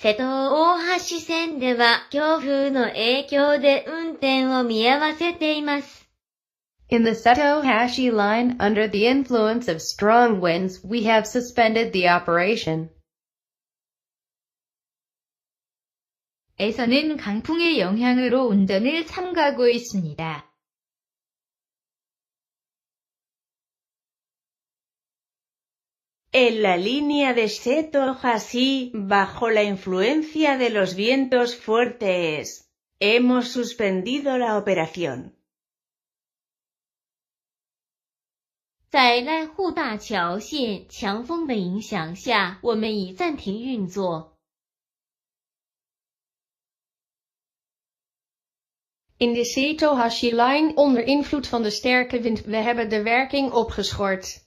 瀬戸大橋線では強風の影響で運転を見合わせています。In the Seto-Hashi line, under the influence of strong winds, we have suspended the operation. 에서는 강풍의 영향으로 운전을 삼가고 있습니다. En la línea de Seto-Hashi, bajo la influencia de los vientos fuertes, hemos suspendido la operación. 在濑户大桥线强风的影响下，我们已暂停运作。In de Seto-Hashi-lijn, onder invloed van de sterke wind, we hebben de werking opgeschort.